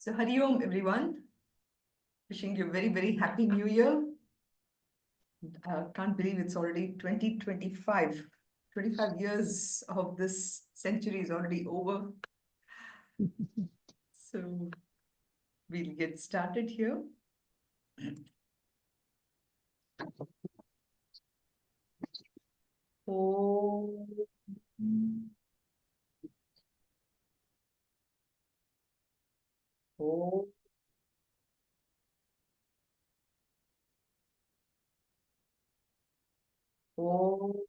So Hari Om everyone. Wishing you a very, very happy new year. Can't believe it's already 2025. 25 years of this century is already over. So we'll get started here. Oh. Oh. Oh.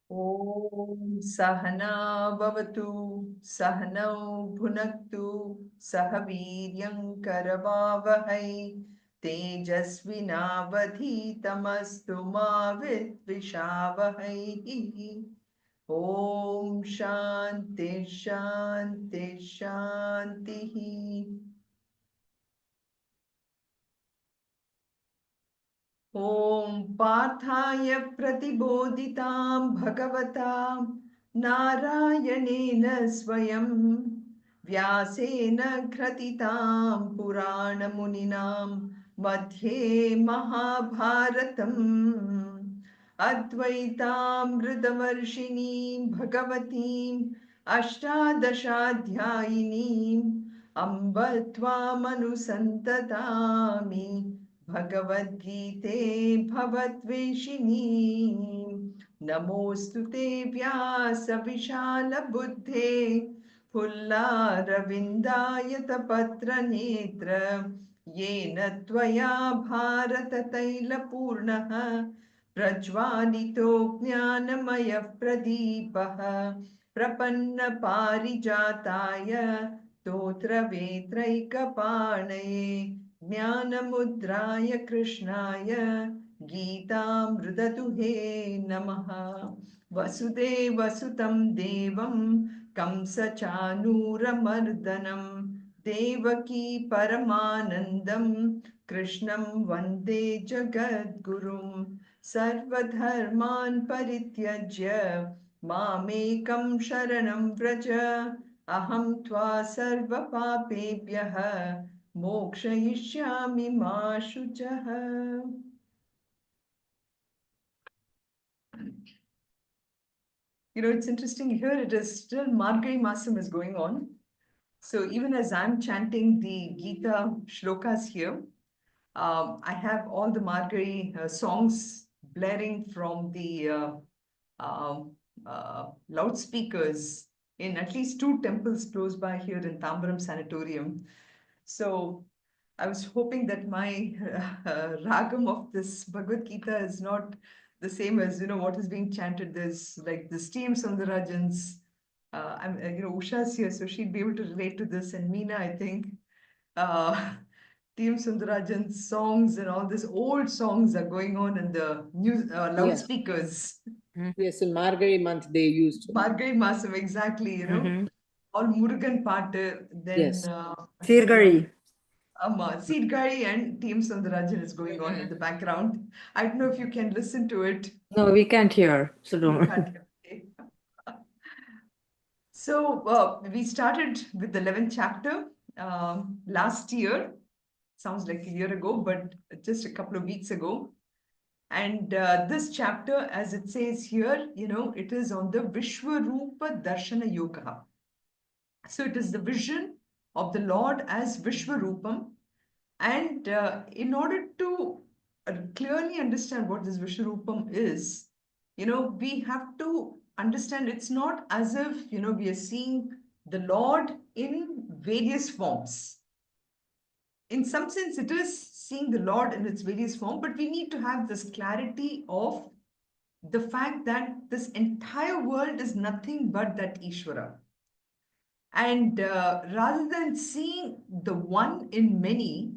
Om Sahana Bhavatu Sahanau Bhunaktu Sahaviryam Karavavahai Tejasvinavadhitamastu ma Vidvishavahai. Om Shanti Shanti Shanti. ॐ पार्थाय प्रतिबोधितां भगवता नारायणेन स्वयं व्यासेन ग्रथितां पुराणमुनिनां मध्ये महाभारतम् अद्वैतामृतवर्षिणीं भगवतीम् अष्टादशाध्यायिनीम् अम्ब त्वामनुसन्ततामि भगवद्गीते भवद्वेषिणी नमोऽस्तु ते व्यासविशालबुद्धे फुल्लारविन्दायतपत्रनेत्र येन त्वया भारततैलपूर्णः प्रज्वालितो ज्ञानमयः प्रदीपः प्रपन्नपारिजाताय स्तोत्रवेत्रैकपाणये ज्ञानमुद्राय कृष्णाय गीतामृतदुहे नमः। वसुदेवसुतं देवं कंसचानूरमर्दनं देवकी परमानन्दं कृष्णं वन्दे जगद्गुरुं सर्वधर्मान् परित्यज्य मामेकं शरणं व्रज अहं त्वा सर्वपापेभ्यः मोक्षयिष्यामि मा शुचः. It's interesting here. It is still Margari Masam is going on. So even as I'm chanting the Gita shlokas here, I have all the Margari songs blaring from the um, loudspeakers in at least two temples close by here in Tambaram Sanatorium. So I was hoping that my ragam of this Bhagavad Gita is not the same as what is being chanted. There's like the Steam Sundarajans. Usha's here, so she'd be able to relate to this. And Meena, I think, Team Sundarajan's songs and all these old songs are going on in the new loudspeakers. Yes, in Margari month they used. Margari Masam, exactly, all Murugan Paட்டு, then Yes. Sirgari. Seedgari and Team Sundarajan is going on in the background. I don't know if you can listen to it. No, we can't hear. So don't. So we started with the 11th chapter last year. Sounds like a year ago, but just a couple of weeks ago. And this chapter, as it says here, it is on the Vishwarupa Darshana Yoga. So it is the vision of the Lord as Vishwarupam. And in order to clearly understand what this Vishwarupam is, we have to understand it's not as if, we are seeing the Lord in various forms. In some sense, it is seeing the Lord in its various form, but we need to have this clarity of the fact that this entire world is nothing but that Ishvara. And rather than seeing the one in many,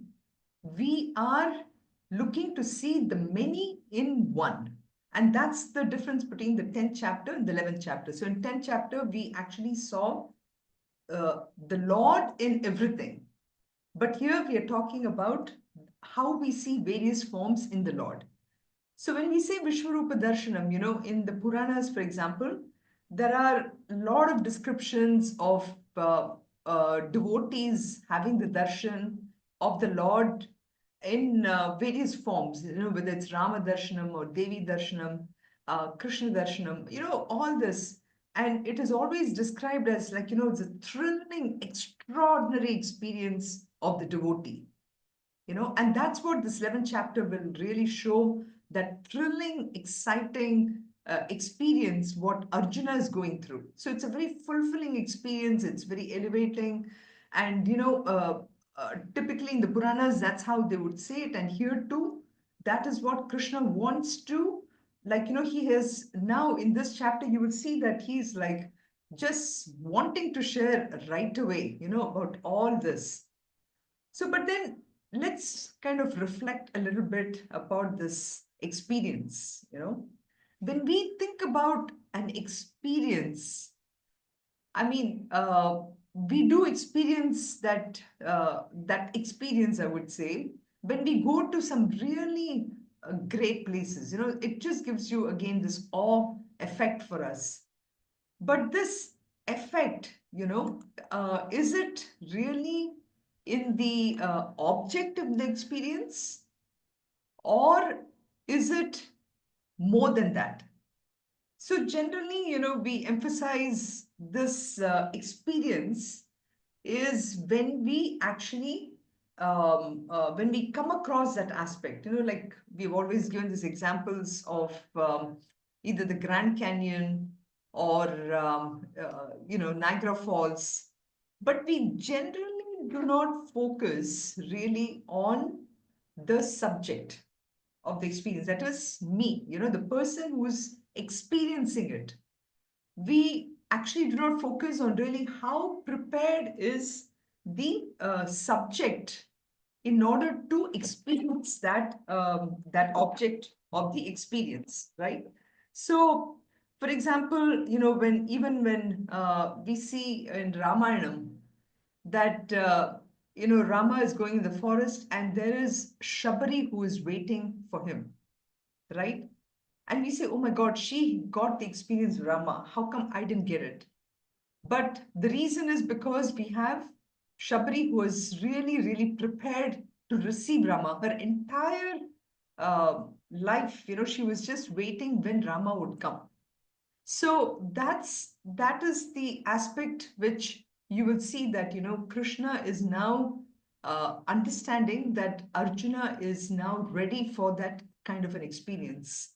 we are looking to see the many in one. And that's the difference between the 10th chapter and the 11th chapter. So in 10th chapter, we actually saw the Lord in everything. But here we are talking about how we see various forms in the Lord. So when we say Vishwarupa Darshanam, in the Puranas, for example, there are a lot of descriptions of devotees having the darshan of the Lord in various forms, whether it's Rama Darshanam or Devi Darshanam, Krishna Darshanam, all this. And it is always described as like, it's a thrilling, extraordinary experience of the devotee, and that's what this 11th chapter will really show, that thrilling, exciting experience what Arjuna is going through. So it's a very fulfilling experience. It's very elevating. And, typically in the Puranas, that's how they would say it. And here too, that is what Krishna wants to, like, he has now in this chapter, you will see that he's like just wanting to share right away, about all this. So, but then let's kind of reflect a little bit about this experience. When we think about an experience, I mean, we do experience that experience, I would say, when we go to some really great places. It just gives you again this awe effect for us. But this effect, is it really in the object of the experience, or is it more than that? So generally, we emphasize this experience is when we actually when we come across that aspect, like we've always given these examples of either the Grand Canyon or Niagara Falls, but we generally do not focus really on the subject of the experience, that is me, the person who's experiencing it. We actually do not focus on really how prepared is the subject in order to experience that object of the experience, right? So, for example, when we see in Ramayanam that Rama is going in the forest and there is Shabari who is waiting for him, right? And we say, oh my God, she got the experience of Rama. How come I didn't get it? But the reason is because we have Shabari who was really, really prepared to receive Rama. Her entire life, she was just waiting when Rama would come. So that is the aspect which you will see that, Krishna is now understanding that Arjuna is now ready for that kind of an experience.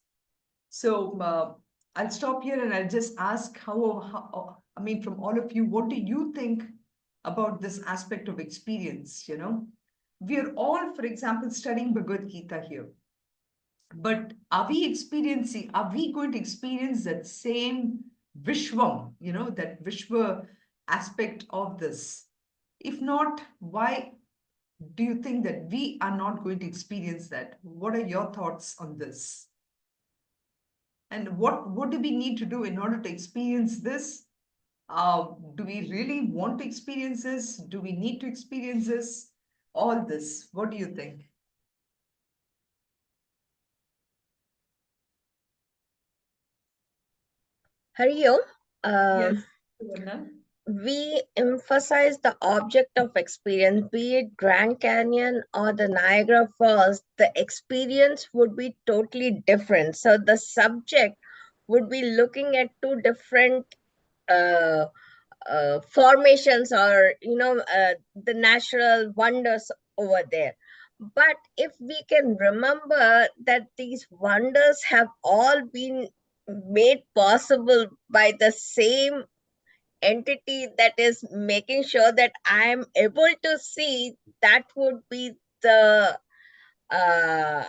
So I'll stop here and I'll just ask I mean, from all of you, what do you think about this aspect of experience? We are all, for example, studying Bhagavad Gita here. But are we going to experience that same Vishwam, that Vishwa aspect of this? If not, why do you think that we are not going to experience that? What are your thoughts on this? And what do we need to do in order to experience this? Do we really want to experience this? Do we need to experience this? All this. What do you think? Hari Om, Yes, Suvarna. we emphasize the object of experience, be it Grand Canyon or the Niagara Falls, the experience would be totally different. So the subject would be looking at two different uh, formations or, the natural wonders over there. But if we can remember that these wonders have all been made possible by the same entity that is making sure that I am able to see, that would be the I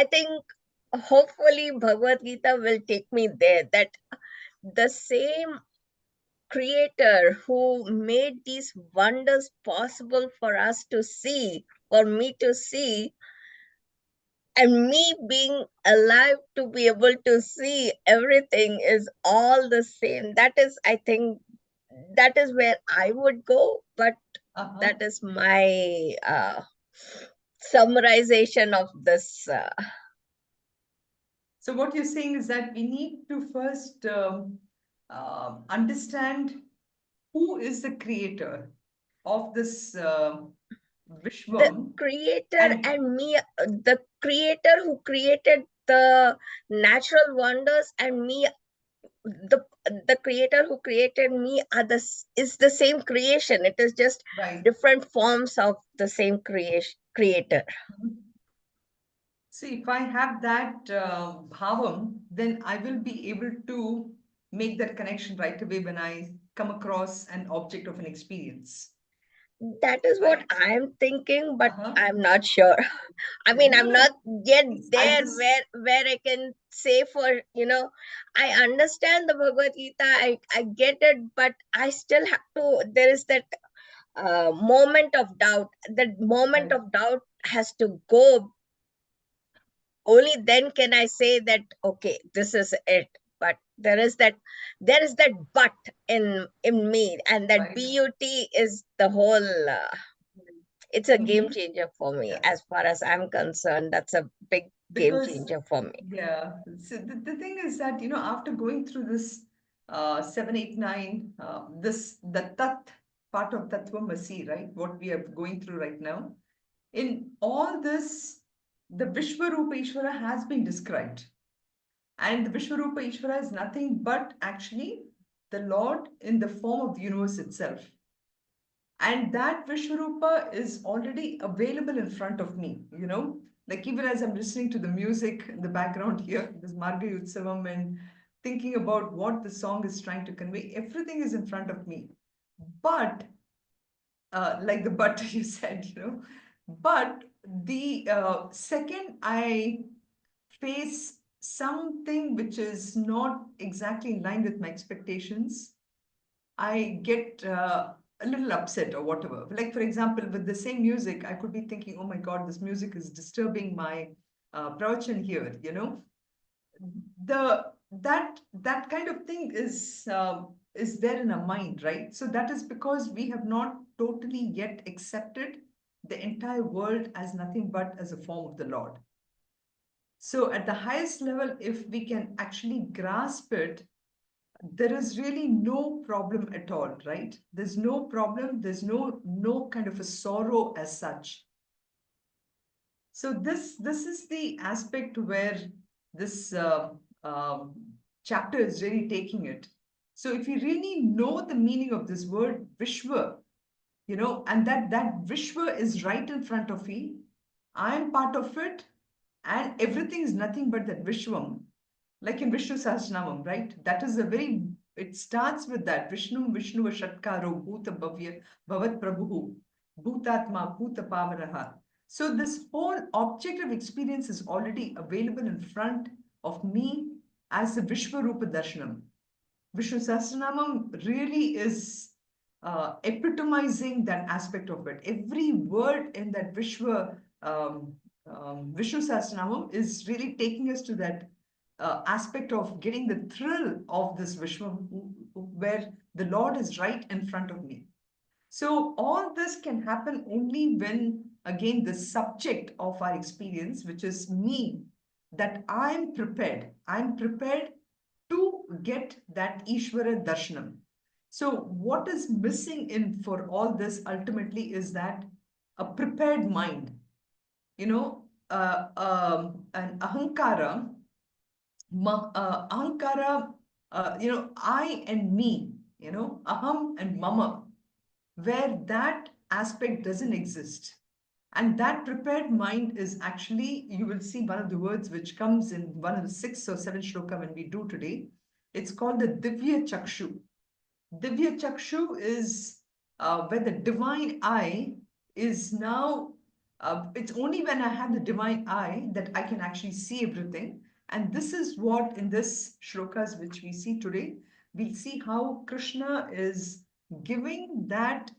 think hopefully Bhagavad Gita will take me there, that the same creator who made these wonders possible for us to see, for me to see, and me being alive to be able to see everything is all the same. That is, I think, that is where I would go, but that is my summarization of this. So what you're saying is that we need to first understand who is the creator of this The Vishwam. creator and me, the creator who created the natural wonders and me, the creator who created me is the same creation. It is just Right. different forms of the same creator. See, if I have that bhavam, then I will be able to make that connection right away when I come across an object of an experience. That is what Right. I'm thinking, but Uh-huh. I'm not sure. I mean, No, I'm no. not yet I there just where I can say for, I understand the Bhagavad Gita, I get it, but I still have to, there is that moment of doubt. That moment right. of doubt has to go. Only then can I say that, okay, this is it. But there is that but in me, and that Right. BUT is the whole it's a game Mhm. changer for me. Yeah. As far as I'm concerned, that's a big game Because changer for me. yeah, so the thing is that after going through this 7, 8, 9, this the tat part of Tattvamasi, right? What we are going through right now. In all this, the Vishwarupa Ishvara has been described. And the Vishwarupa Ishvara is nothing but actually the Lord in the form of the universe itself. And that Vishwarupa is already available in front of me, like even as I'm listening to the music in the background here, this Margari Utsavam, and thinking about what the song is trying to convey, everything is in front of me. But like the but you said, but the second I face something which is not exactly in line with my expectations, I get a little upset or whatever. Like, for example, with the same music, I could be thinking, oh my God, this music is disturbing my pravachan here, that kind of thing is there in our mind, right? So that is because we have not totally yet accepted the entire world as nothing but as a form of the Lord. So at the highest level, if we can actually grasp it, there is really no problem at all, right? There's no problem, there's no kind of a sorrow as such. So this is the aspect where this um, chapter is really taking it. So if you really know the meaning of this word Vishwa, and that Vishwa is right in front of me, I am part of it, and everything is nothing but that Vishwam, like in Vishnu Sahasranamam, right? That is it starts with that Vishnu Shatkaro Bhuta Bhavya Bhavat Prabhu Bhutatma Bhuta Pavaraha. So this whole object of experience is already available in front of me as the Vishwarupa Darshanam. Vishnu Sahasranamam really is epitomizing that aspect of it. Every word in that Vishnu Sahasranamam is really taking us to that aspect of getting the thrill of this Vishwa, where the Lord is right in front of me. So all this can happen only when, again, the subject of our experience, which is me, that I'm prepared. I'm prepared to get that Ishvara Darshanam. So what is missing in for all this ultimately is that a prepared mind, an ahankara, I and me, aham and mama, where that aspect doesn't exist. And that prepared mind is actually, you will see one of the words which comes in one of the 6 or 7 shloka when we do today. It's called the Divya Chakshu. Divya Chakshu is where the divine eye is now, it's only when I have the divine eye that I can actually see everything. And this is what in this shlokas which we see today, we'll see how Krishna is giving that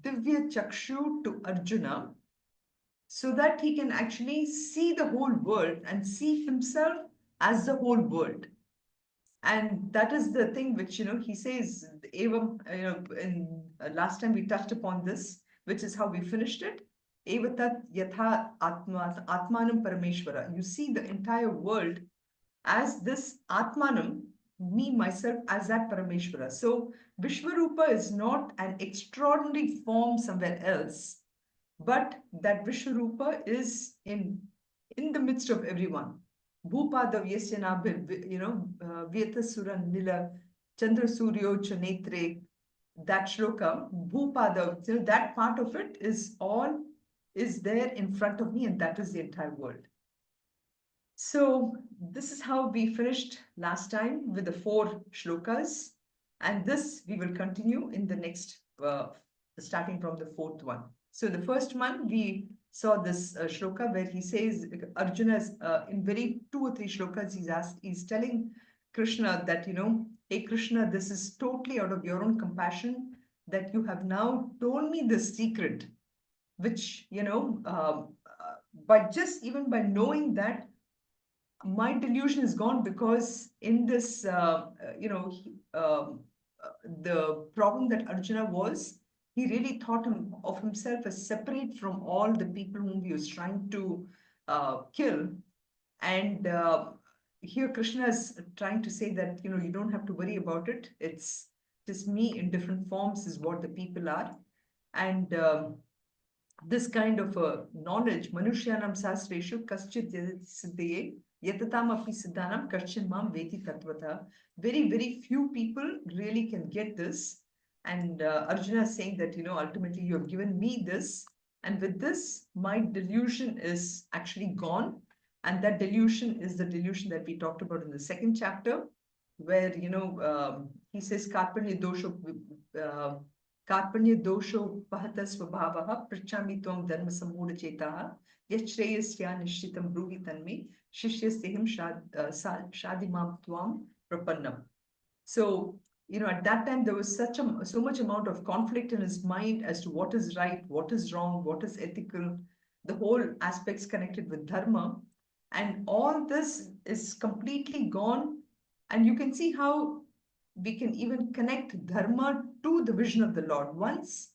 Divya Chakshu to Arjuna so that he can actually see the whole world and see himself as the whole world. And that is the thing which, he says, Evam, in last time we touched upon this, which is how we finished it. Evatat yatha atmanam parameshwara. You see the entire world as this atmanam, me, myself, as that Parameshwara. So Vishwarupa is not an extraordinary form somewhere else, but that Vishwarupa is in the midst of everyone. Bhupadav Yasyana, Vyata Sura Nila, Chandra Suryo Chanetre, that shloka, Bhupadav, that part of it is there in front of me, and that is the entire world. So this is how we finished last time with the 4 shlokas, and this we will continue in the next, starting from the 4th one. So the first one, we saw this shloka where he says, Arjuna's in very 2 or 3 shlokas, he's telling Krishna that, hey Krishna, this is totally out of your own compassion that you have now told me this secret, which, but just even by knowing that, my delusion is gone, because in this, the problem that Arjuna was, he really thought of himself as separate from all the people whom he was trying to kill. And here Krishna is trying to say that, you don't have to worry about it. It's just me in different forms is what the people are. And this kind of knowledge, Manushyanam Sastreshu Kaschit Siddhaye Yatatam Api Siddhanam Kaschin Mam Veti Tattvata. Very, very few people really can get this. And Arjuna is saying that, ultimately you have given me this. And with this, my delusion is actually gone. And that delusion is the delusion that we talked about in the 2nd chapter, where, he says, Karpanya Dosho. Karpanya dosho pahata svabhavaha prachami tvam dharma samudha chetaha yachreyasya nishchitam bruhi tanme shishyastehim shadimam tvam prapannam. So, at that time, there was so much amount of conflict in his mind as to what is right, what is wrong, what is ethical, the whole aspects connected with dharma. And all this is completely gone. And you can see how we can even connect dharma to the vision of the Lord. Once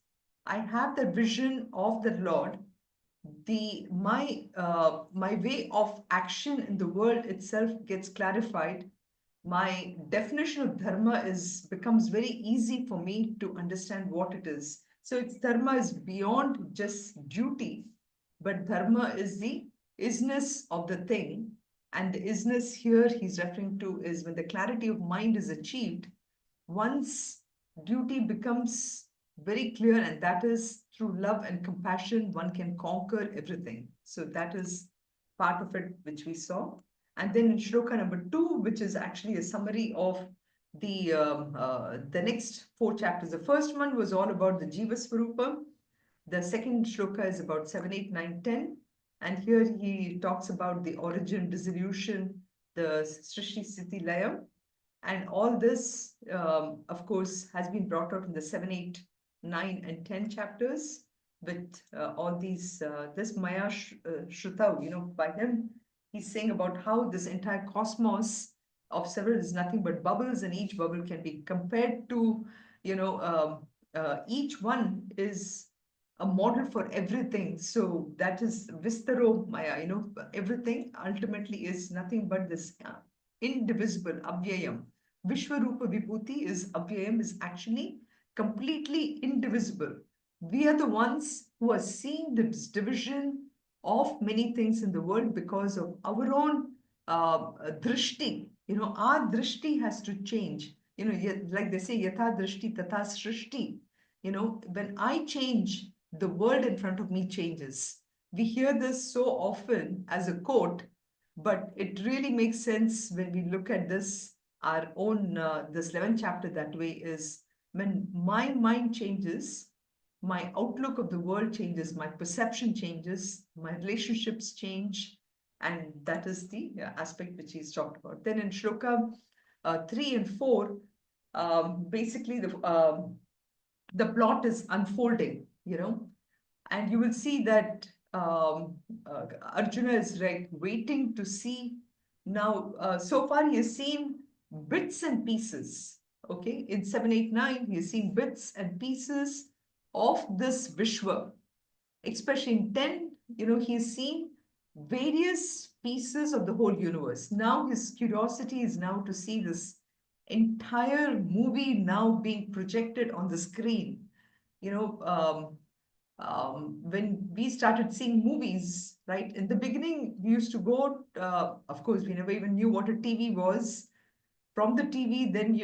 I have the vision of the Lord, my way of action in the world itself gets clarified. My definition of dharma becomes very easy for me to understand what it is. So dharma is beyond just duty, but dharma is the isness of the thing. And the isness here he's referring to is when the clarity of mind is achieved, once duty becomes very clear, and that is through love and compassion, one can conquer everything. So that is part of it which we saw. And then in shloka number 2, which is actually a summary of the next 4 chapters. The first one was all about the Jiva Swarupa. The second shloka is about 7, 8, 9, 10. And here he talks about the origin, dissolution, the Srishti Sthiti Laya. And all this, of course, has been brought out in the 7, 8, 9, and 10 chapters with all these, this Maya Shrutau, by him, he's saying about how this entire cosmos of several is nothing but bubbles, and each bubble can be compared to, each one is a model for everything. So that is Vistaro Maya, everything ultimately is nothing but this indivisible, Avyayam. Vishwarupa Vibhuti is Avyayam, is actually completely indivisible. We are the ones who are seeing this division of many things in the world because of our own drishti. Our drishti has to change. Like they say, yatha drishti tata srishti. When I change, the world in front of me changes. We hear this so often as a quote, but it really makes sense when we look at this, our own, this 11th chapter that way, is when my mind changes, my outlook of the world changes, my perception changes, my relationships change, and that is the aspect which he's talked about. Then in shloka 3 and 4, basically the plot is unfolding, and you will see that Arjuna is waiting to see now. So far, he has seen bits and pieces. Okay, in 7, 8, 9, he has seen bits and pieces of this Vishwa. Especially in 10, he has seen various pieces of the whole universe. Now his curiosity is now to see this entire movie now being projected on the screen. You know, when we started seeing movies, right? In the beginning, we used to go, of course, we never even knew what a TV was. From the TV, then,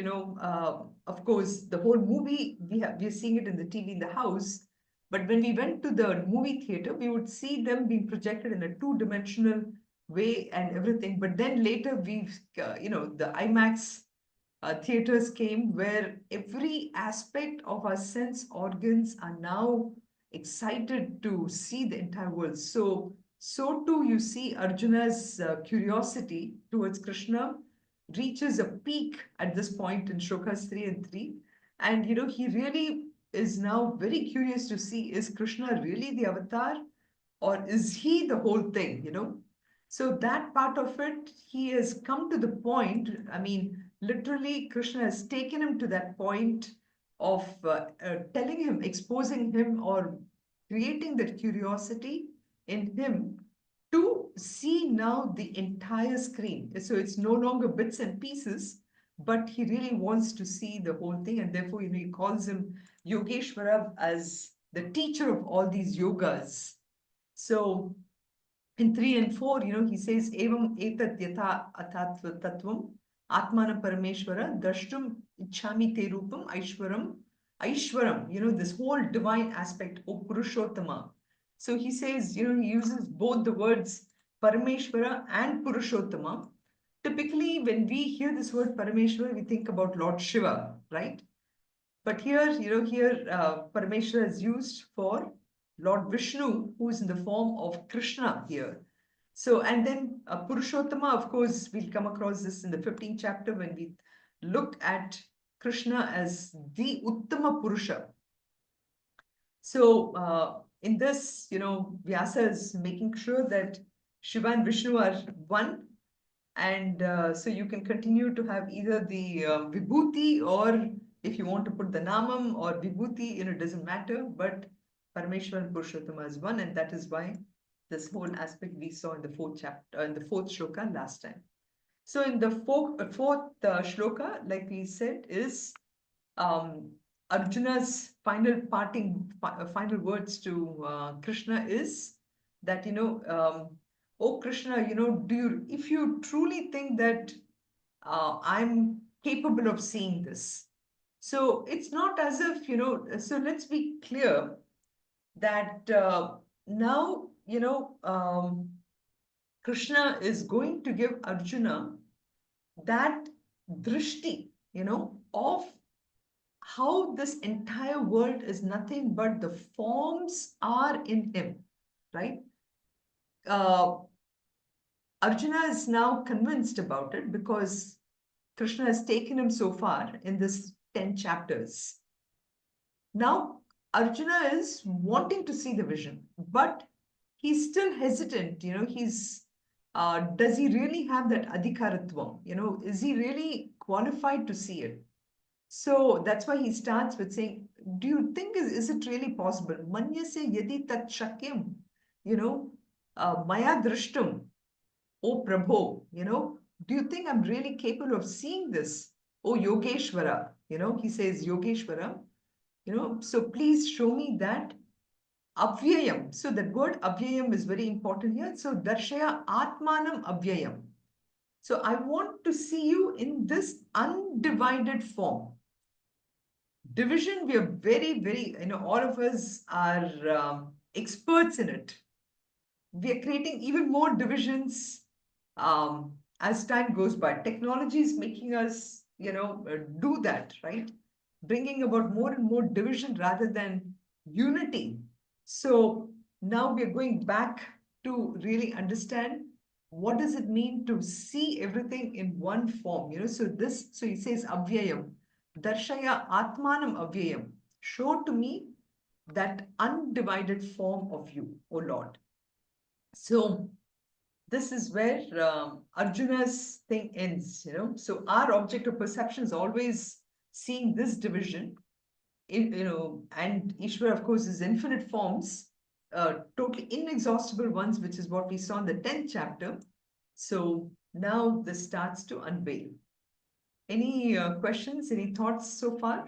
of course, the whole movie, we're seeing it in the TV in the house. But when we went to the movie theater, we would see them being projected in a two-dimensional way and everything. But then later, the IMAX theaters came where every aspect of our sense organs are now excited to see the entire world. So too you see Arjuna's curiosity towards Krishna reaches a peak at this point in shlokas 3 and 3. And he really is now very curious to see, is Krishna really the avatar, or is he the whole thing? So that part of it, he has come to the point. I mean, literally, Krishna has taken him to that point of telling him, exposing him, or creating that curiosity in him to see now the entire screen. So it's no longer bits and pieces, but he really wants to see the whole thing. And therefore, he calls him Yogeshwara as the teacher of all these yogas. So in 3 and 4, he says, Evam etat yatha atatva tattvam atmana parameshwara drashtum ichhami te rupam aishwaram, this whole divine aspect, O Purushottama. So he says, he uses both the words Parameshwara and Purushottama. Typically, when we hear this word Parameshwara, we think about Lord Shiva, right? But here, Parameshwara is used for Lord Vishnu, who is in the form of Krishna here. So, and then Purushottama, of course, we'll come across this in the 15th chapter when we look at Krishna as the Uttama Purusha. So, in this, Vyasa is making sure that Shiva and Vishnu are one. And so you can continue to have either the Vibhuti, or if you want to put the Namam or Vibhuti, it doesn't matter. But Parameshwar and Purushottama is one, and that is why this whole aspect we saw in the fourth chapter, in the fourth shloka last time. So in the fourth shloka, like we said, is Arjuna's final words to Krishna is that, oh Krishna, if you truly think that I'm capable of seeing this. So it's not as if, so let's be clear that now, Krishna is going to give Arjuna that drishti, of how this entire world is nothing but the forms are in him, right? Arjuna is now convinced about it because Krishna has taken him so far in this 10 chapters. Now, Arjuna is wanting to see the vision, but he's still hesitant. Does he really have that adhikaratvam? Is he really qualified to see it? So that's why he starts with saying, do you think, is it really possible? Manyase yadi tat shakyam, maya drishtum, O Prabho, do you think I'm really capable of seeing this? Oh Yogeshwara, he says Yogeshwara, so please show me that avyayam. So that word avyayam is very important here. So darshaya atmanam avyayam. So I want to see you in this undivided form. Division, we are very, very, all of us are experts in it. We are creating even more divisions as time goes by. Technology is making us, do that, right? Bringing about more and more division rather than unity. So now we're going back to really understand what does it mean to see everything in one form. So he says avyayam, darshaya atmanam avyayam. Show to me that undivided form of you, O Lord. So this is where Arjuna's thing ends, So our object of perception is always seeing this division, and Ishvara, of course, is infinite forms, totally inexhaustible ones, which is what we saw in the 10th chapter. So now this starts to unveil. Any questions, any thoughts so far?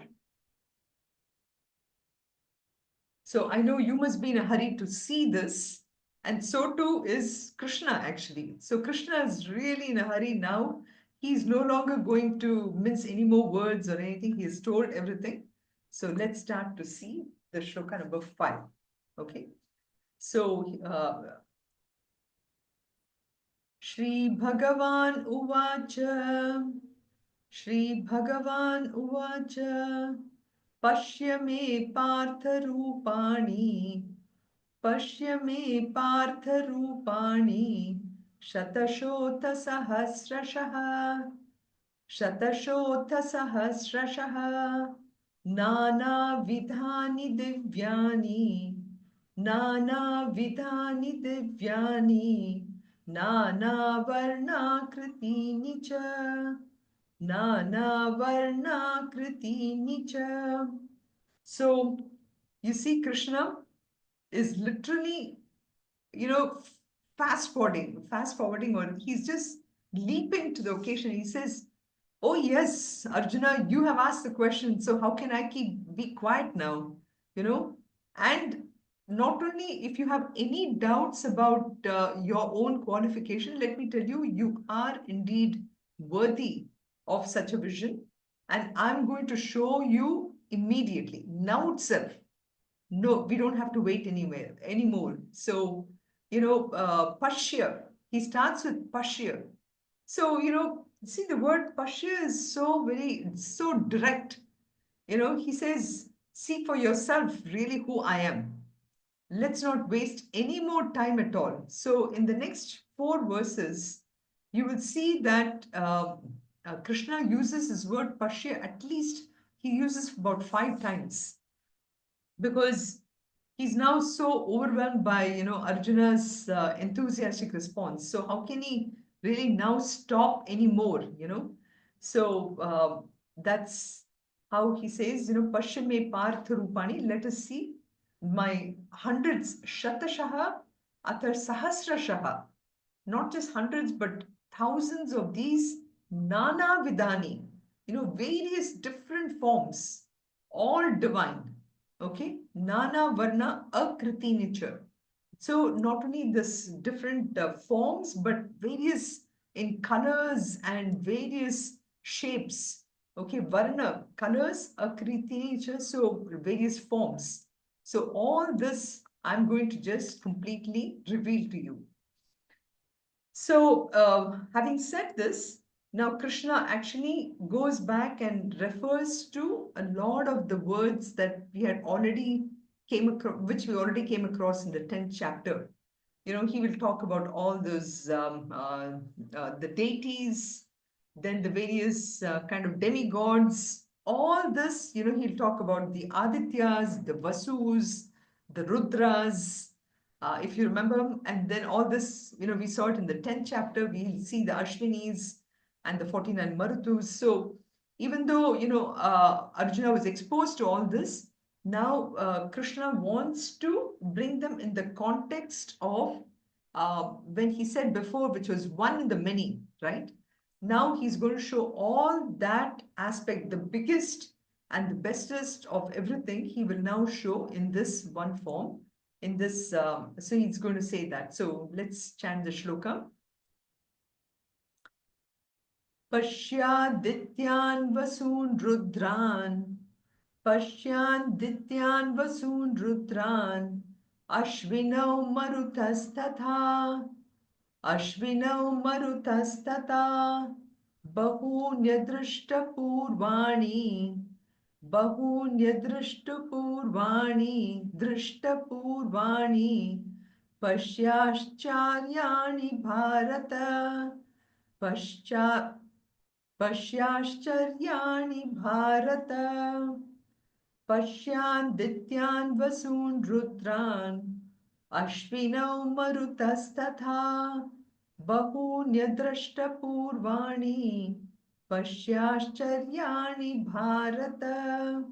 So I know you must be in a hurry to see this, and so too is Krishna actually. So Krishna is really in a hurry now. He's no longer going to mince any more words or anything. He has told everything. So let's start to see the shloka number 5. Okay. So Shri Bhagavan Uvacha Shri Bhagavan Uvacha Pashya me Partha Rupani Pashya me Partha Rupani Shatashota Sahasrashah Shatashota Sahasrashah Nana Vidhani Divyani Nana Vidhani Divyani Nana Varna Kritini cha Nana Varna Kritini cha. So you see, Krishna is literally, fast forwarding, or he's just leaping to the occasion. He says, "Oh yes, Arjuna, you have asked the question, so how can I be quiet now?" You know, and not only if you have any doubts about your own qualification, let me tell you, you are indeed worthy of such a vision, and I'm going to show you immediately, now itself. No, we don't have to wait anymore. So, Pashya, he starts with Pashya. So, see, the word Pashya is so direct. He says, see for yourself really who I am. Let's not waste any more time at all. So, in the next 4 verses, you will see that Krishna uses his word Pashya, at least he uses about 5 times, because he's now so overwhelmed by Arjuna's enthusiastic response. So how can he really now stop anymore? So that's how he says, Pashame Partha Rupani. Let us see my hundreds, Shatashaha, Atar Sahasrashaha, not just hundreds, but thousands of these Nana Vidani, various different forms, all divine. Okay, Nana Varna Akriti nature. So not only this different forms, but various in colors and various shapes. Okay, Varna, colors, Akriti nature, so various forms. So all this I'm going to just completely reveal to you. So, having said this, now Krishna actually goes back and refers to a lot of the words that we had already which we already came across in the 10th chapter. He will talk about all those the deities, then the various kind of demigods. All this, he'll talk about the Adityas, the Vasus, the Rudras, if you remember. And then all this, we saw it in the 10th chapter. We'll see the Ashwinis and the 49 Marutus. So even though, Arjuna was exposed to all this, now Krishna wants to bring them in the context of when he said before, which was one in the many, right? Now he's going to show all that aspect, the biggest and the bestest of everything, he will now show in this one form, in this, so he's going to say that. So let's chant the shloka. Pashyadityan vasun rudran, Pashyadityan vasun rudran, Ashvinau marutastatha, Ashvinau marutastata, Bahunyadrishtapurvani, Bahunyadrishtapurvani, Drishtapurvani, Pashyascharyaani Bharata, Pashyascharyaani Bharata, Pashyadityan vasun rudran, Ashvinau marutastatha, Bahunyadrishtapurvani, Pashyascharyaani Bharata.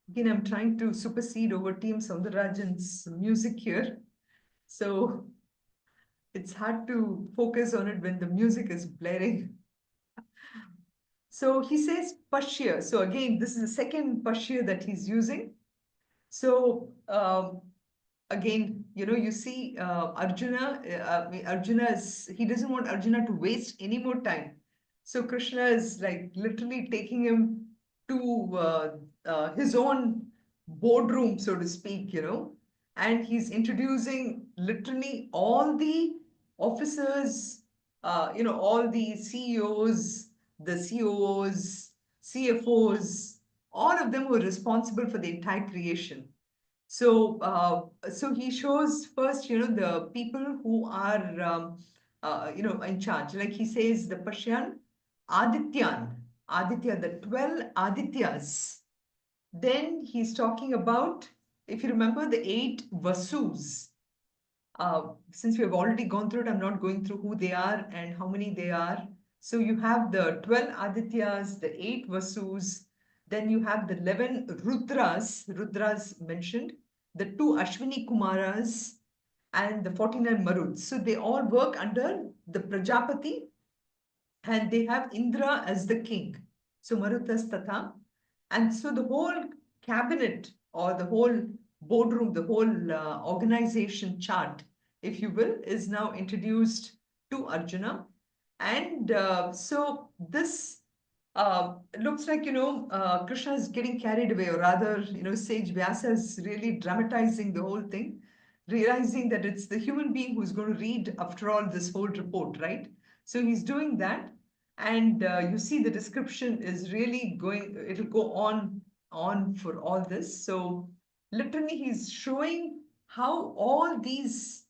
Again, I'm trying to supersede over Team Soundarajan's music here. So it's hard to focus on it when the music is blaring. So he says Pashya. So again, this is the second Pashya that he's using. So again, you see Arjuna, Arjuna he doesn't want Arjuna to waste any more time. So Krishna is like literally taking him to his own boardroom, so to speak, and he's introducing literally all the officers, all the CEOs, the COOs, CFOs, all of them were responsible for the entire creation. So he shows first, the people who are, in charge. Like he says, the Pashyan Aditya, the 12 Adityas. Then he's talking about, if you remember, the 8 Vasus. Since we have already gone through it, I'm not going through who they are and how many they are. So you have the 12 Adityas, the 8 Vasus, then you have the 11 Rudras mentioned, the 2 Ashwini Kumaras, and the 49 Maruts. So they all work under the Prajapati, and they have Indra as the king. So Marutas Tatha. And so the whole cabinet or the whole boardroom, the whole organization chart, if you will, is now introduced to Arjuna. And so this looks like, Krishna is getting carried away, or rather, Sage Vyasa is really dramatizing the whole thing, realizing that it's the human being who's going to read, after all, this whole report, right? So he's doing that. And you see the description is really going, it'll go on for all this. So literally, he's showing how all these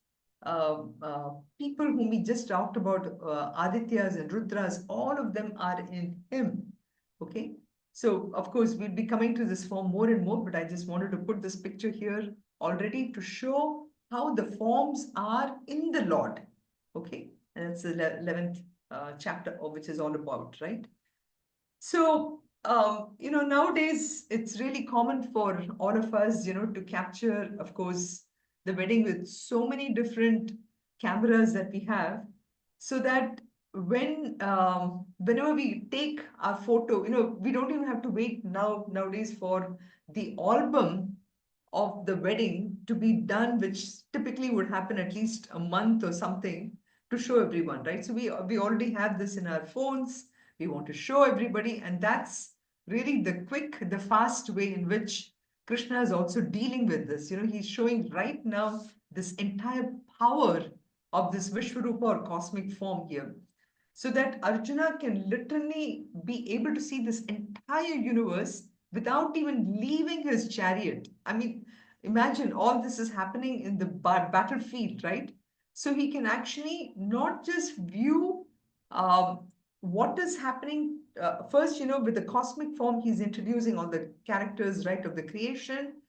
people whom we just talked about, Adityas and Rudras, all of them are in him. Okay. So, of course, we'll be coming to this form more and more, but I just wanted to put this picture here already to show how the forms are in the Lord. Okay. And that's the 11th chapter, which is all about, right? So, nowadays it's really common for all of us, to capture, of course, the wedding with so many different cameras that we have, so that whenever we take our photo, we don't even have to wait nowadays for the album of the wedding to be done, which typically would happen at least a month or something, to show everyone, right? So we already have this in our phones. We want to show everybody, and that's really the fast way in which Krishna is also dealing with this. He's showing right now this entire power of this Vishwarupa, or cosmic form here, so that Arjuna can literally be able to see this entire universe without even leaving his chariot. I mean, imagine all this is happening in the battlefield, right? So he can actually not just view what is happening. First, with the cosmic form, he's introducing all the characters, right, of the creation,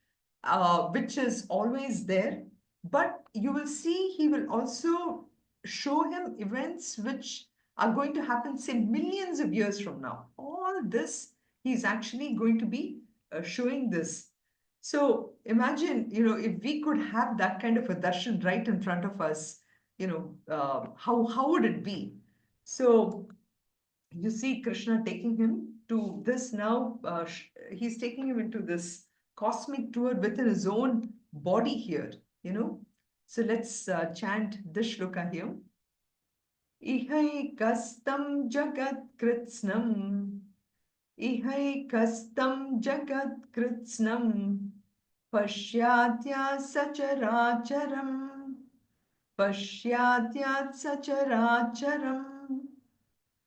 which is always there. But you will see he will also show him events which are going to happen, say, millions of years from now. All this, he's actually going to be showing this. So imagine, if we could have that kind of a darshan right in front of us, how would it be? So you see Krishna taking him to this now, he's taking him into this cosmic tour within his own body here, So let's chant this shloka here. Ihaikastam jagat kritsnam, Ihaikastam jagat kritsnam, Pashyatya sacharacharam, Pashyatya sacharacharam,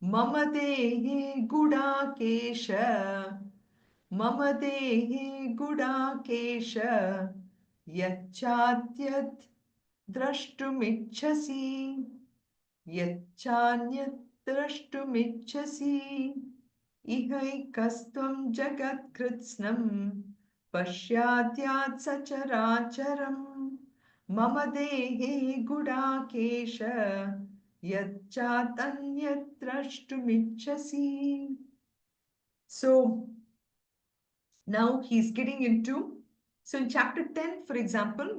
Mama dehe gudakesha, Mama dehe gudakesha, Yachatyat drashtumichhasi, Yachanyat drashtumichhasi, Ihaikastvam jagat kritsnam, Pashyatya sacharacharam, Mama dehe gudakesha, Yachatanyatrashtumichhasi. So now he's getting into, so in chapter 10, for example,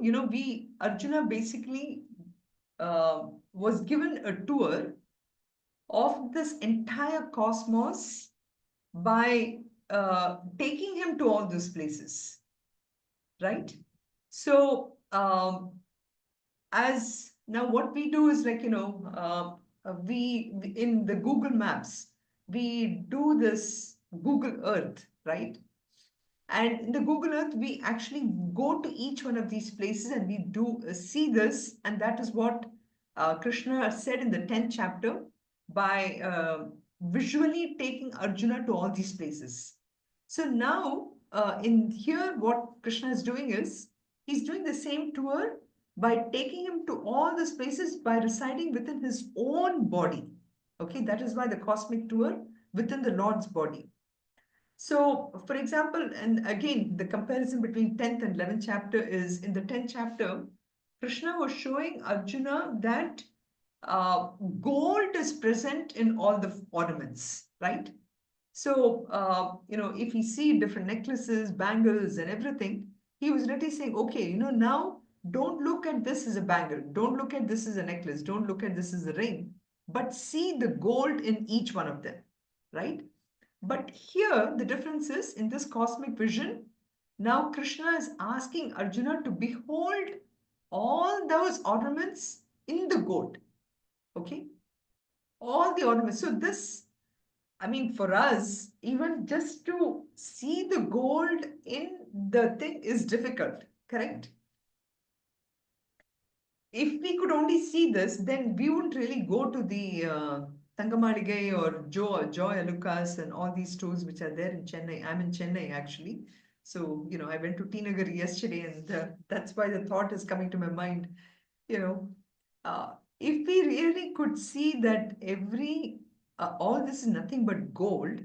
Arjuna basically was given a tour of this entire cosmos by taking him to all those places, right? So as now what we do is like, we in the Google Maps, we do this Google Earth, right? And in the Google Earth, we actually go to each one of these places and we do see this. And that is what Krishna said in the 10th chapter by visually taking Arjuna to all these places. So now, in here, what Krishna is doing is he's doing the same tour by taking him to all these places by residing within his own body. Okay, that is why the cosmic tour within the Lord's body. So, for example, and again, the comparison between 10th and 11th chapter is in the 10th chapter, Krishna was showing Arjuna that gold is present in all the ornaments, right? So, if you see different necklaces, bangles, and everything, he was literally saying, okay, now don't look at this as a bangle, don't look at this as a necklace, don't look at this as a ring, but see the gold in each one of them, right? But here, the difference is in this cosmic vision, now Krishna is asking Arjuna to behold all those ornaments in the gold. Okay? All the ornaments. So this, I mean, for us, even just to see the gold in the thing is difficult, correct? If we could only see this, then we wouldn't really go to the Tangamaligai or Joy Alucas and all these stores which are there in Chennai. I'm in Chennai actually. So, I went to T Nagar yesterday and that's why the thought is coming to my mind. You know, if we really could see that all this is nothing but gold,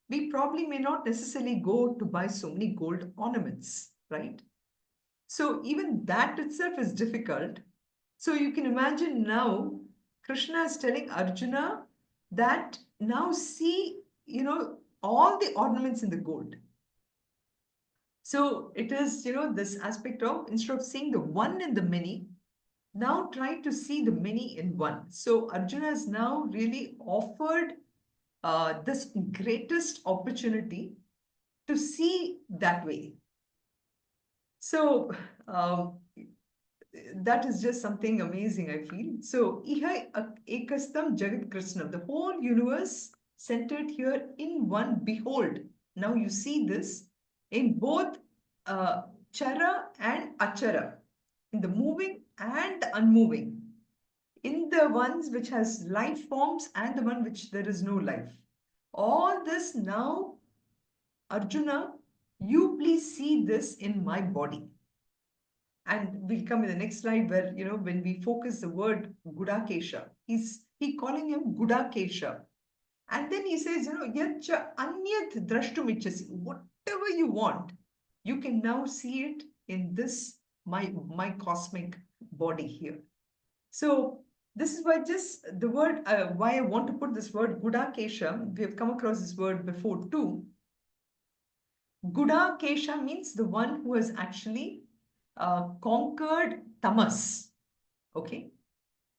we probably may not necessarily go to buy so many gold ornaments, right? So even that itself is difficult. So you can imagine now Krishna is telling Arjuna that now see, all the ornaments in the gold. So it is, this aspect of instead of seeing the one in the many, now try to see the many in one. So Arjuna is now really offered this greatest opportunity to see that way. So that is just something amazing, I feel. So, Ihai Ekastam Jagat Krishna, the whole universe centered here in one. Behold, now you see this in both Chara and Achara, in the moving and the unmoving, in the ones which has life forms and the one which there is no life. All this now, Arjuna, you please see this in my body. And we'll come in the next slide where, when we focus the word Gudakesha, he calling him Gudakesha. And then he says, Yacha Anyat Drashtumichasi, whatever you want, you can now see it in this, my cosmic body here. So this is why just the word, why I want to put this word Gudakesha, we have come across this word before too. Gudakesha means the one who has actually conquered tamas. Okay.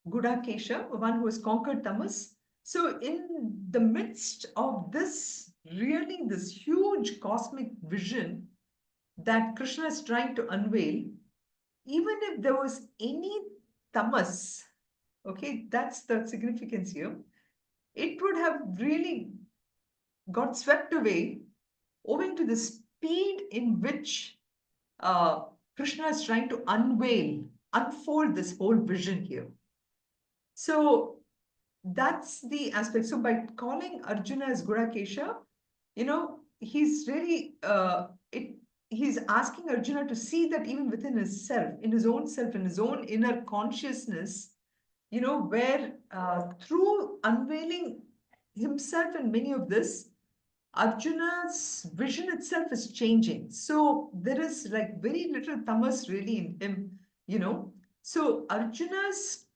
Gudakesha, one who has conquered tamas. So in the midst of this, really this huge cosmic vision that Krishna is trying to unveil, even if there was any tamas, okay, that's the significance here, it would have really got swept away owing to the speed in which Krishna is trying to unfold this whole vision here. So that's the aspect. So by calling Arjuna as Gudakesha, he's really, he's asking Arjuna to see that even within himself, in his own self, in his own inner consciousness, where through unveiling himself in many of this, Arjuna's vision itself is changing. So there is like very little tamas really in him. So Arjuna's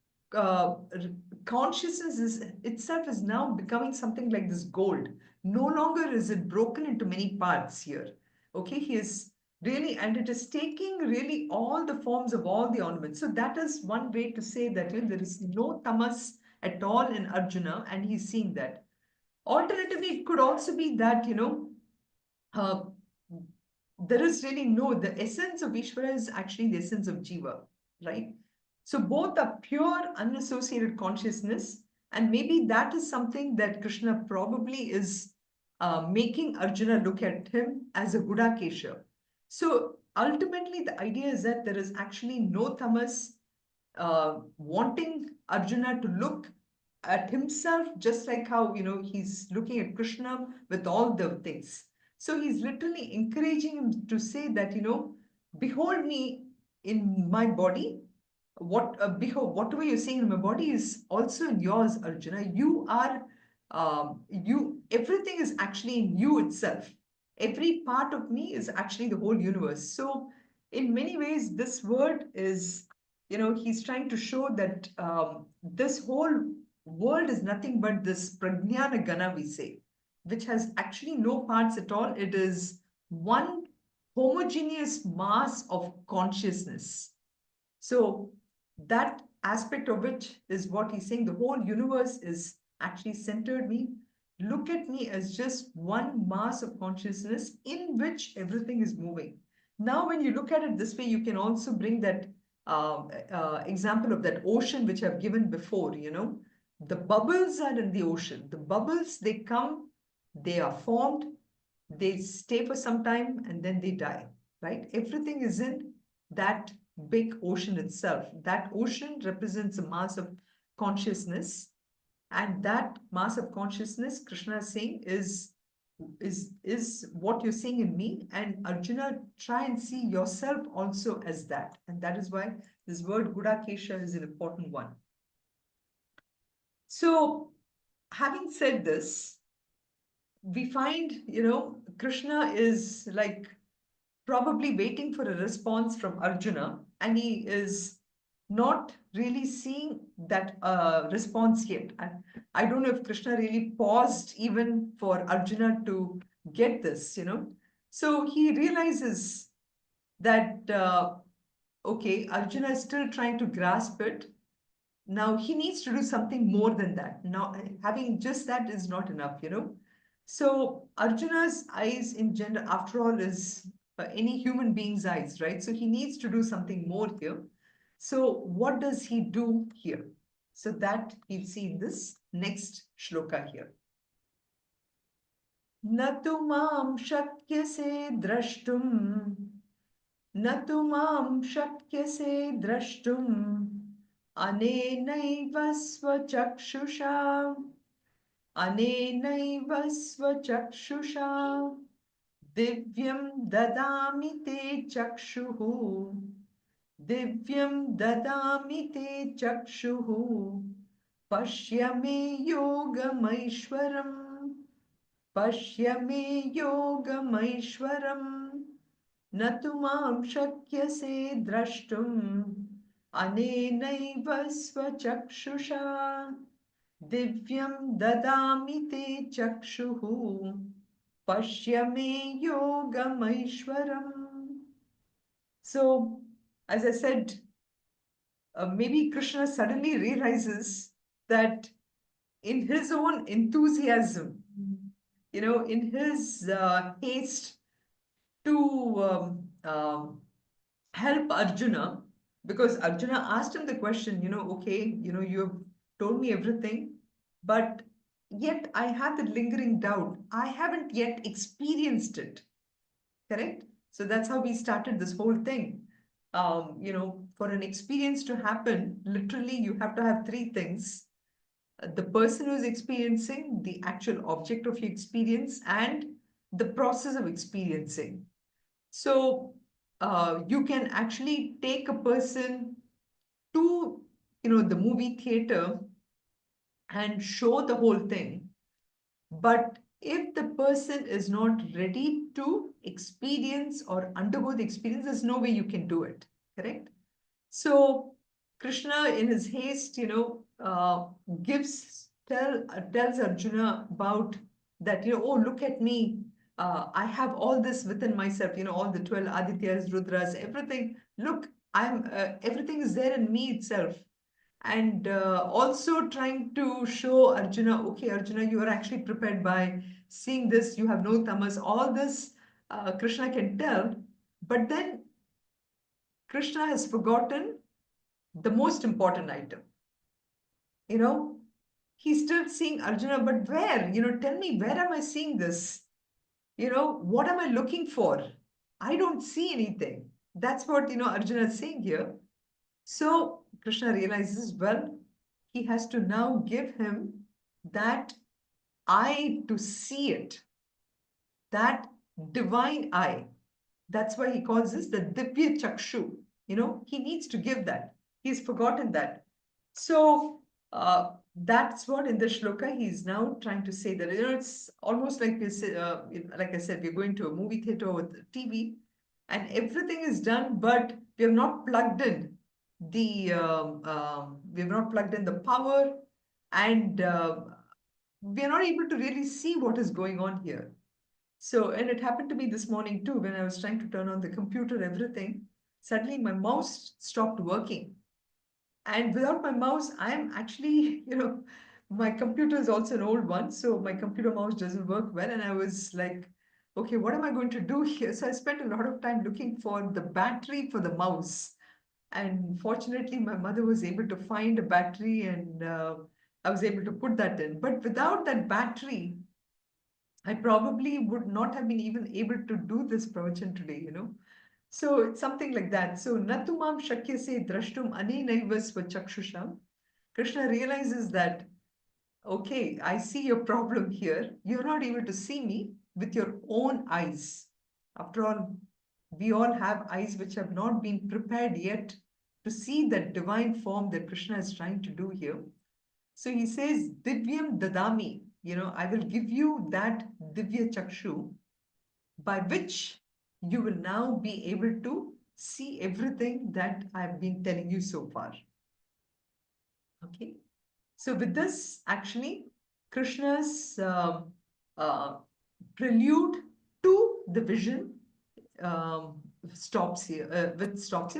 consciousness itself is now becoming something like this gold. No longer is it broken into many parts here. Okay, he is really, and it is taking really all the forms of all the ornaments. So that is one way to say that there is no tamas at all in Arjuna, and he's seeing that. Alternatively, it could also be that, uh, there is really the essence of Ishvara is actually the essence of Jiva, right? So both are pure, unassociated consciousness, and maybe that is something that Krishna probably is making Arjuna look at him as a Gudakesha. So ultimately, the idea is that there is actually no tamas wanting Arjuna to look at himself just like how he's looking at Krishna with all the things. So he's literally encouraging him to say that behold me in my body. Behold, whatever you're seeing in my body is also in yours, Arjuna. You are everything is actually in you itself. Every part of me is actually the whole universe. So in many ways, this word is, he's trying to show that this whole world is nothing but this prajnana gana, we say, which has actually no parts at all. It is one homogeneous mass of consciousness. So that aspect of it is what he's saying. The whole universe is actually centered me. Look at me as just one mass of consciousness in which everything is moving. Now, when you look at it this way, you can also bring that example of that ocean which I've given before. The bubbles are in the ocean. The bubbles, they come, they are formed, they stay for some time, and then they die, right? Everything is in that big ocean itself. That ocean represents a mass of consciousness, and that mass of consciousness, Krishna is saying, is what you're seeing in me. And Arjuna, try and see yourself also as that. And that is why this word Gudakesha is an important one. So, having said this, we find, Krishna is like probably waiting for a response from Arjuna, and he is not really seeing that response yet. I don't know if Krishna really paused even for Arjuna to get this, So he realizes that, okay, Arjuna is still trying to grasp it. Now he needs to do something more than that. Now, having just that is not enough, So Arjuna's eyes in general, after all, is any human being's eyes, right? So he needs to do something more here. So what does he do here? So that we'll see in this next shloka here. Natu mam shakyase drashtum, natu mam shakyase drashtum, anenaiva svachakshusha, anenaiva svachakshusha, divyam dadami te chakshuhu, divyam dadami te chakshuhu, pashyame yogamaishwaram, pashyame yogamaishwaram, natu mam shakyase drashtum, anenaiva svachakshusha, divyam dadami te chakshuhu, pashyame yogamaishwaram. So, as I said, maybe Krishna suddenly realizes that in his own enthusiasm, in his haste to help Arjuna, because Arjuna asked him the question, okay, you have told me everything, but yet I have the lingering doubt. I haven't yet experienced it, correct? So that's how we started this whole thing. For an experience to happen, literally, you have to have three things. The person who is experiencing, the actual object of your experience, and the process of experiencing. So you can actually take a person to, the movie theater and show the whole thing. But if the person is not ready to experience or undergo the experience, there's no way you can do it, correct? So Krishna, in his haste, tells Arjuna about that, oh, look at me. I have all this within myself, all the 12 Adityas, Rudras, everything. Look, everything is there in me itself. and also trying to show Arjuna, okay, Arjuna, you are actually prepared by seeing this, you have no tamas, all this Krishna can tell, but then Krishna has forgotten the most important item. You know, he's still seeing Arjuna, but where? Tell me, where am I seeing this? What am I looking for? I don't see anything. That's what, Arjuna is saying here. So Krishna realizes, well, he has to now give him that eye to see it, that divine eye. That's why he calls this the Divya Chakshu. He needs to give that. He's forgotten that. So that's what in the shloka he's now trying to say, that it's almost like like I said, we're going to a movie theater with TV, and everything is done, but we have not plugged in the power, and we are not able to really see what is going on here. So, and it happened to me this morning too, when I was trying to turn on the computer, everything, suddenly my mouse stopped working. And without my mouse, I'm actually, my computer is also an old one. So my computer mouse doesn't work well. And I was like, okay, what am I going to do here? So I spent a lot of time looking for the battery for the mouse. And fortunately, my mother was able to find a battery, and I was able to put that in. But without that battery, I probably would not have been even able to do this pravachan today. So it's something like that. So natumam shakyase drashtum anenaiva svachakshusham. Krishna realizes that, okay, I see your problem here. You're not able to see me with your own eyes. After all, we all have eyes which have not been prepared yet to see that divine form that Krishna is trying to do here. So he says, Divyam dadami, I will give you that Divya Chakshu, by which you will now be able to see everything that I've been telling you so far. Okay. So with this, actually, Krishna's prelude to the vision stops here,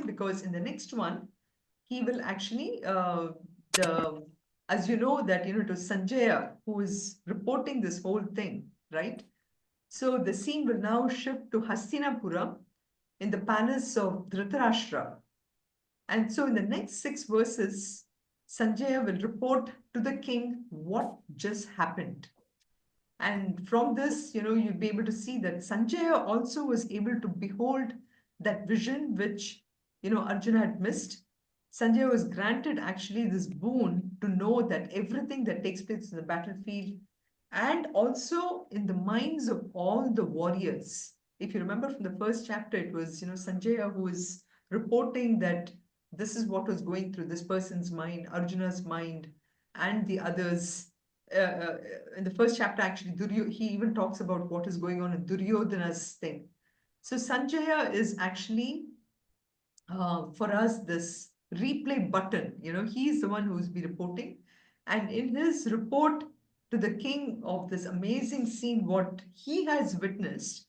because in the next one, he will actually, as you know, that, it was Sanjaya who is reporting this whole thing, right? So the scene will now shift to Hastinapura in the palace of Dhritarashtra. And so in the next 6 verses, Sanjaya will report to the king what just happened. And from this, you'll be able to see that Sanjaya also was able to behold that vision which, Arjuna had missed. Sanjaya was granted actually this boon to know that everything that takes place in the battlefield and also in the minds of all the warriors. If you remember from the first chapter, it was, Sanjaya who is reporting that this is what was going through this person's mind, Arjuna's mind, and the others. In the first chapter, actually, he even talks about what is going on in Duryodhana's thing. So Sanjaya is actually, for us, this replay button. He's the one who's been reporting. And in his report to the king of this amazing scene, what he has witnessed,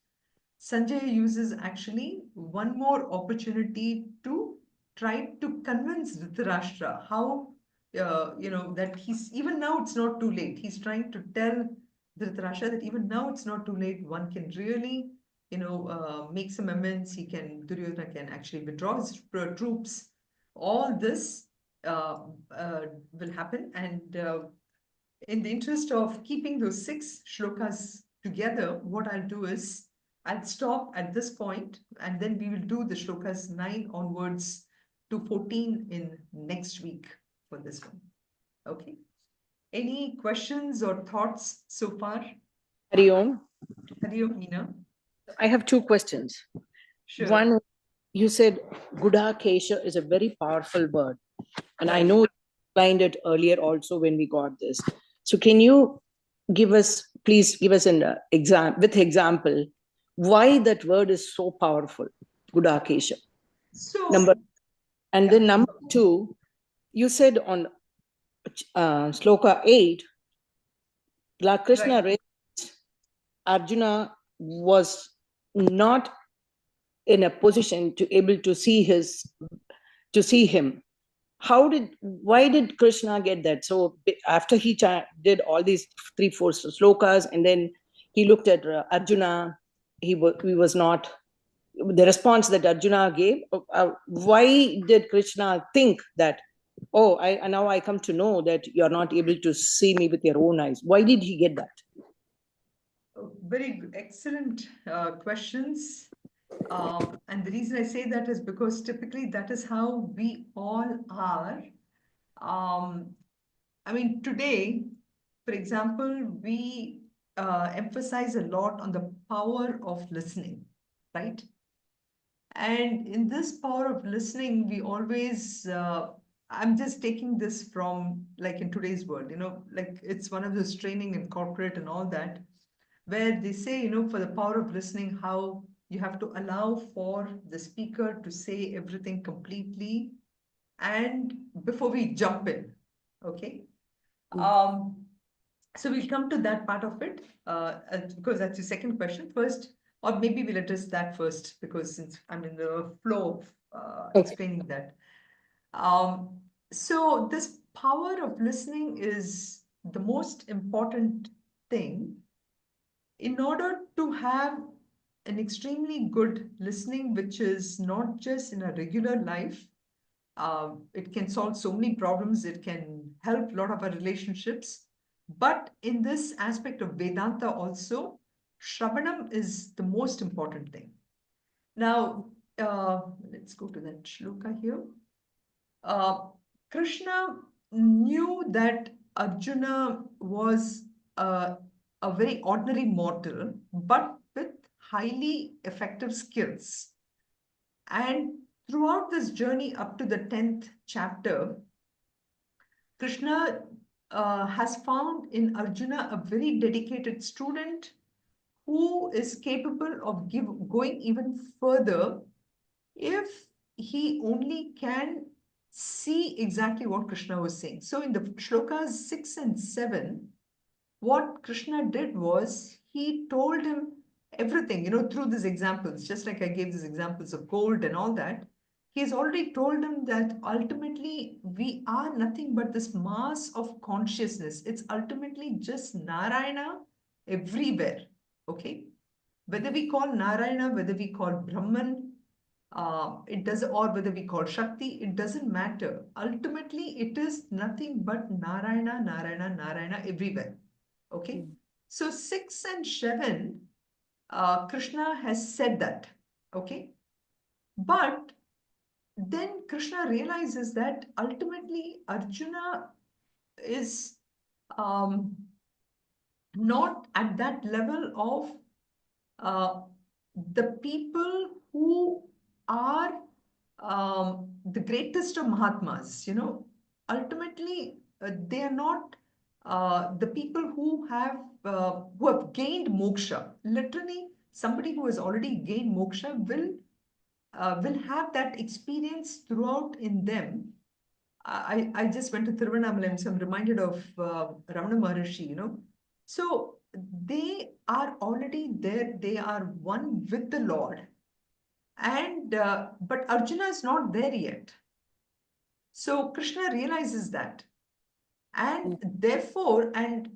Sanjay uses actually one more opportunity to try to convince Dhritarashtra how, that he's, even now it's not too late. He's trying to tell Dhritarashtra that even now it's not too late. One can really, make some amends. Duryodhana can actually withdraw his troops. All this will happen. And in the interest of keeping those 6 shlokas together, what I'll do is, I'll stop at this point, and then we will do the shlokas 9 onwards to 14 in next week for this one. Okay. Any questions or thoughts so far? Hari Om. Hari Om, Meena. I have 2 questions. Sure. One, you said Gudakesha is a very powerful word. And I Right. know you explained it earlier also when we got this. So can you please give us an example, why that word is so powerful, Gudakesha? So, Then number 2, you said on Shloka 8, Krishna right. realized Arjuna was not in a position to able to see him. why did Krishna get that? So after he did all these 3-4 slokas, and then he looked at Arjuna, he was not, the response that Arjuna gave, why did Krishna think that, oh, now I come to know that you're not able to see me with your own eyes? Why did he get that? Very excellent questions. And the reason I say that is because typically that is how we all are. I mean, today, for example, we emphasize a lot on the power of listening, right? And in this power of listening, we always, I'm just taking this from like in today's world, like it's one of those training in corporate and all that, where they say, for the power of listening, how you have to allow for the speaker to say everything completely and before we jump in. Okay. So we'll come to that part of it because that's your second question first, or maybe we'll address that first because since I'm in the flow of explaining that. So this power of listening is the most important thing in order to have an extremely good listening, which is not just in a regular life. It can solve so many problems. It can help a lot of our relationships. But in this aspect of Vedanta also, Shravanam is the most important thing. Now, let's go to that shloka here. Krishna knew that Arjuna was a very ordinary mortal, but with highly effective skills. And throughout this journey up to the 10th chapter, Krishna has found in Arjuna a very dedicated student who is capable of going even further if he only can see exactly what Krishna was saying. So in the shlokas 6 and 7, what Krishna did was he told him everything, through these examples, just like I gave these examples of gold and all that. He has already told him that ultimately we are nothing but this mass of consciousness. It's ultimately just Narayana everywhere. Okay? Whether we call Narayana, whether we call Brahman, it does, or whether we call Shakti, it doesn't matter. Ultimately, it is nothing but Narayana, Narayana, Narayana everywhere. Okay. So 6 and 7, Krishna has said that. Okay. But then Krishna realizes that ultimately Arjuna is not at that level of the people who are the greatest of Mahatmas, ultimately they are not the people who have gained moksha. Literally, somebody who has already gained moksha will have that experience throughout in them. I just went to Thiruvannamalai, so I'm reminded of Ramana Maharshi, So they are already there. They are one with the Lord. And but Arjuna is not there yet. So Krishna realizes that. And therefore, and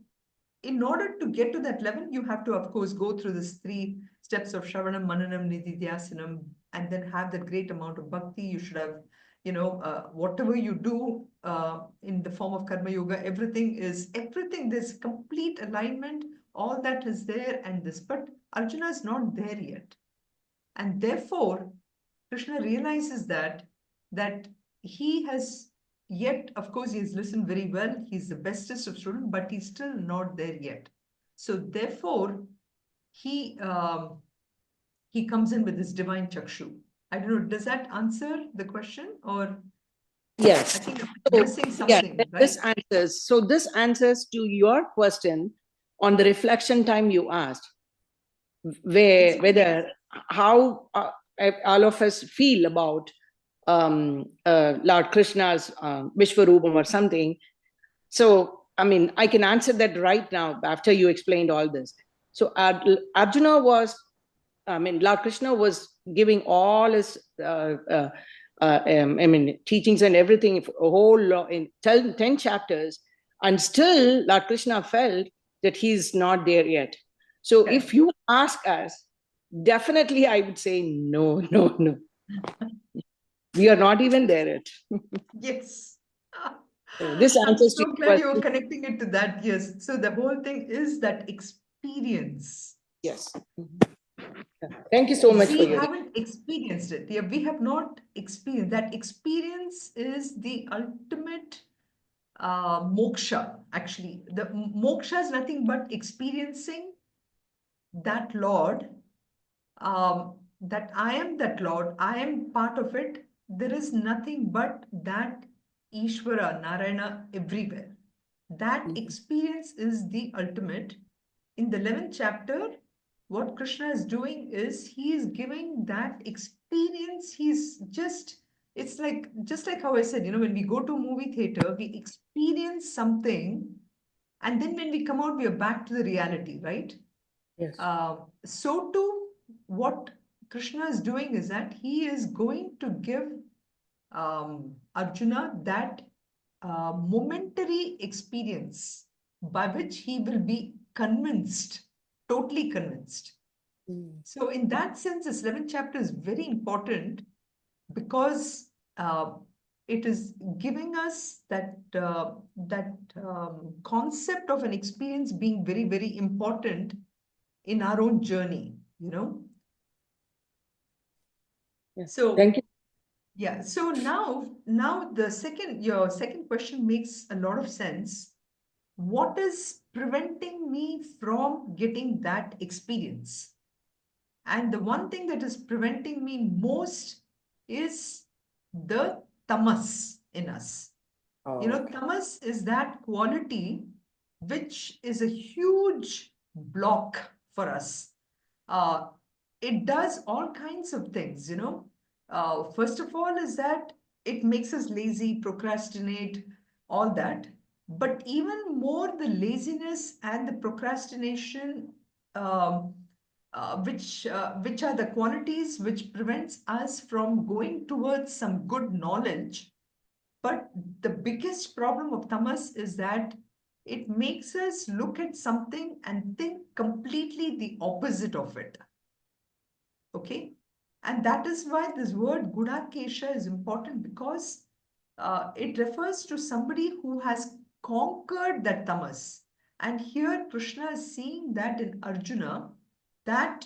in order to get to that level, you have to, of course, go through these 3 steps of Shravanam, Mananam, Nididhyasanam, and then have that great amount of bhakti. You should have, whatever you do in the form of karma yoga, everything, there's complete alignment, all that is there and this. But Arjuna is not there yet. And therefore, Krishna realizes that he has yet, of course, he has listened very well. He's the bestest of students, but he's still not there yet. So therefore, he comes in with this divine chakshu. I don't know, does that answer the question or? Yes. I think I'm missing something, right? This answers to your question on the reflection time you asked, whether how all of us feel about Lord Krishna's Vishwarupam or something. So, I mean, I can answer that right now after you explained all this. So Arjuna was, Lord Krishna was giving all his teachings and everything, a whole lot in 10 chapters, and still Lord Krishna felt that he's not there yet. So Correct. if you ask us, definitely I would say no, no, no. We are not even there yet. Yes. So this I'm answers to so your glad you're question. connecting it to that. Yes. So the whole thing is that experience. Yes. Thank you so much for We your. haven't experienced it. Yeah, we have not experienced that. Experience is the ultimate moksha. Actually, the moksha is nothing but experiencing that Lord, that I am that Lord, I am part of it. There is nothing but that Ishvara, Narayana everywhere. That experience is the ultimate. In the 11th chapter, what Krishna is doing is he is giving that experience. He's just, it's like, just like how I said, when we go to a movie theater, we experience something, and then when we come out, we are back to the reality, right? Yes. So too, what Krishna is doing is that he is going to give Arjuna that momentary experience by which he will be convinced, totally convinced. So, in that sense, this 11th chapter is very important because it is giving us that concept of an experience being very, very important in our own journey. Yes. So, Thank you. yeah. So now your second question makes a lot of sense. What is preventing me from getting that experience? And the one thing that is preventing me most is the tamas in us. Okay. Tamas is that quality which is a huge block for us. Uh, it does all kinds of things. First of all, is that it makes us lazy, procrastinate, all that. But even more, the laziness and the procrastination, which are the qualities which prevents us from going towards some good knowledge. But the biggest problem of tamas is that it makes us look at something and think completely the opposite of it. Okay? And that is why this word Gudakesha is important, because it refers to somebody who has conquered that tamas. And here Krishna is seeing that in Arjuna, that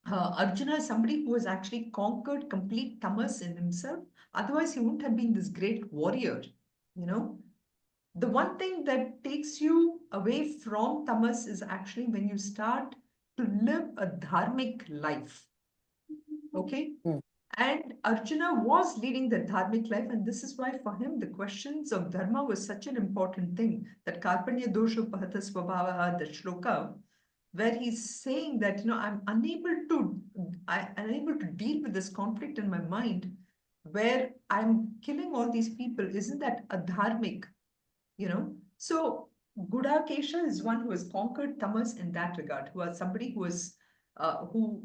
Arjuna is somebody who has actually conquered complete tamas in himself. Otherwise, he wouldn't have been this great warrior. The one thing that takes you away from tamas is actually when you start to live a dharmic life. Okay? And Arjuna was leading the dharmic life, and this is why for him the questions of dharma was such an important thing. That Karpanya dosho pahata swabhavaha, the shloka, where he's saying that I'm unable to deal with this conflict in my mind, where I'm killing all these people. Isn't that adharmic? So Gudakesha is one who has conquered tamas in that regard, who is somebody who is who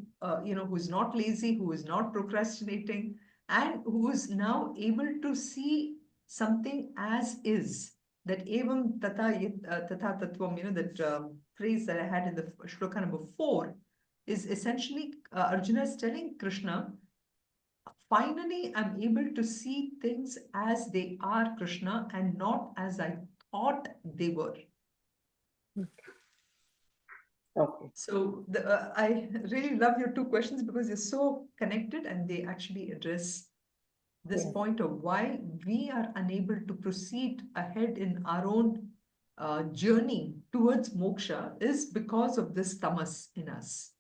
is not lazy, who is not procrastinating, and who is now able to see something as is. That evam tata tattvam, that phrase that I had in the shloka number 4 is essentially Arjuna is telling Krishna, finally, I'm able to see things as they are, Krishna, and not as I thought they were. Okay. So I really love your two questions because they're so connected and they actually address this point of why we are unable to proceed ahead in our own journey towards moksha is because of this tamas in us.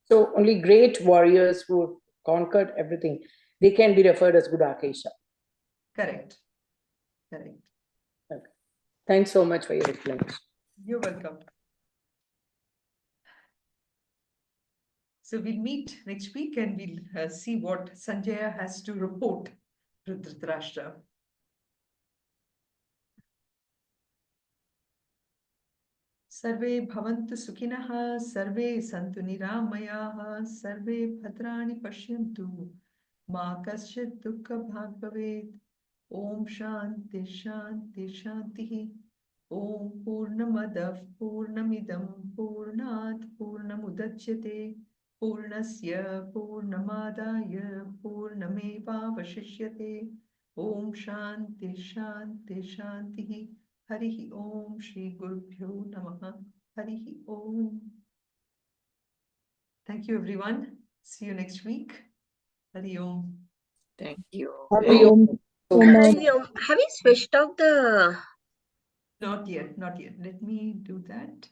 So only great warriors who have conquered everything, they can be referred as Gudakesha. Correct. Correct. Okay. Thanks so much for your explanation. You're welcome. So we'll meet next week and we'll see what Sanjaya has to report to Dhritarashtra. Sarve bhavantu sukhinah, sarve santu niramayaः, sarve bhadrani pashyantu, Ma kaschit dukkha bhag bhavet. Om Shanti Shanti Shanti. Om Purnamadav Purnamidam Purnat Purnamudachyate. Purnasya Purnamadaya Purnamevavashishyate. Om Shanti Shanti Shanti. Harihi Om Shri Gurubhyo Namaha. Harihi Om. Thank you, everyone. See you next week. Hari Om. Thank you. Hari Om. Hari Om. Have you switched off the... Not yet, not yet. Let me do that.